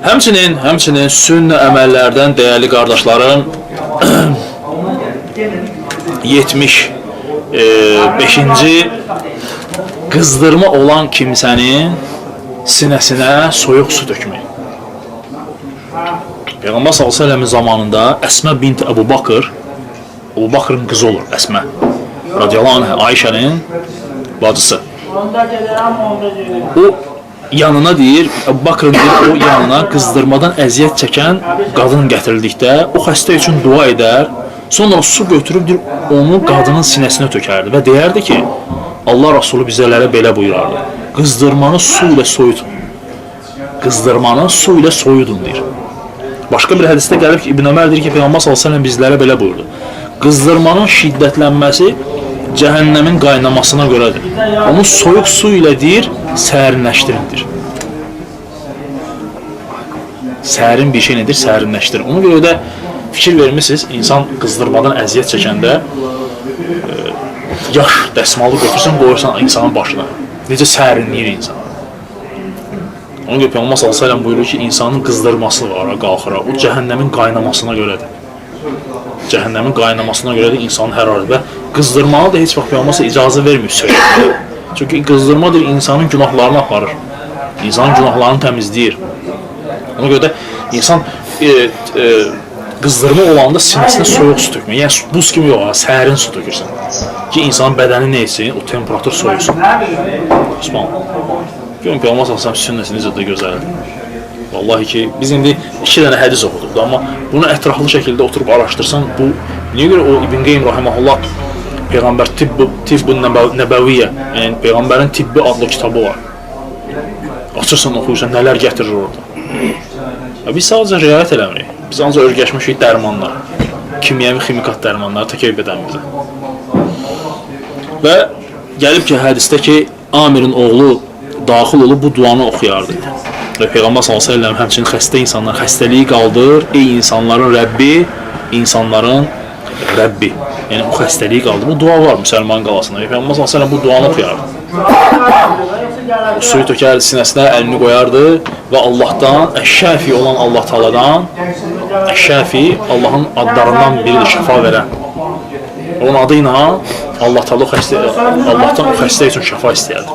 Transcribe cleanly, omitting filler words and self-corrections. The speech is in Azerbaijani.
Həmçinin sünnə əməllərdən dəyərli qardaşlarım 75-ci qızdırma olan kimsənin sinəsinə soyuq su dökmək. Peyğəmbər s.ə.v zamanında Əsmə bint Əbu Bakrın qızı olur Əsmə radiyallahu anh, Ayşənin bacısı. O yanına deyir, Əbu Bakrın deyir, o yanına qızdırmadan əziyyət çəkən qadın gətirildikdə o xəstə üçün dua edər, sonra su götürüb deyir, onu qadının sinəsinə tökərdi və deyərdi ki, Allah Rasulü bizlərə belə buyurardı, qızdırmanı su ilə soyudun. Qızdırmanı su ilə soyudun deyir. Başqa bir hədisdə gəlib ki, İbn Ömər deyir ki, Peyğəmbər s.ə.v bizlərə belə buyurdu. Qızdırmanın şiddətlənməsi cəhənnəmin qaynamasına görədir. Onu soyuq su ilə deyir, sərinləşdirindir. Sərin bir şey nedir? Sərinləşdirin. Ona görə də fikir vermişsiniz, insan qızdırmadan əziyyət çəkəndə yaş dəsmalı götürsən, qoyursan insanın başına. Necə sərinləyir insan. Ona görə Peyğəmbər s.ə.v buyurur ki, insanın qızdırması var, qalxıra. O cəhənnəmin qaynamasına görədir. Cəhənnəmin qaynamasına görədir insanın hərarəti və qızdırmağı da heç vaxt Peyğəmbər icazə vermir söyləməyə. Çünki qızdırmadır insanın günahlarını aparır. İnsanın günahlarını təmizləyir. Ona görə də insan qızdırma olanda sinəsinə soyuq su tökmək. Yəni buz kimi yox, sərin su tökürsən. Ki insanın bədəni nə etsin, o temperatur soyusun. Osmanlı. Görün Peyğəmbər s.ə.v sünnəsi necə də gözəldir. Vallahi ki, biz indi 2 dənə hədis oxuduq amma bunu ətraflı şəkildə oturub araşdırsan, bu niyə görə o İbn Qeym rahimehullah Peyğəmbər Tibbun Nəbəviyyə, yəni Peyğəmbərin tibbi adlı kitabı var. Açırsan, oxuyursan, nələr gətirir orada. Biz sadəcə riayət eləmirik. Biz ancaq örgəşmişik dərmanlar, kimyəvi ximikat dərmanları təkəb edən bizə. Və gəlib ki, hədisdə ki, Amirin oğlu daxil olub bu duanı oxuyardı. Və Peyğəmbər s.ə.v həmçinin xəstə insanlar xəstəliyi qaldır, ey insanların Rəbbi, insanların Rəbbi. Yəni o xəstəliyi qaldır. Bu dua var müsəlman qalasında. Peyğəmbər s.ə.v bu duanı oxuyardı. O suyu tökərdi sinəsinə, əlini qoyardı və Allahdan, Əş-Şəfi olan Allah Taaladan, Əş-Şəfi Allahın adlarından biridir, şəfa verən. Onun adı ilə Allah Taala Allahdan o xəstə üçün şəfa istəyərdi.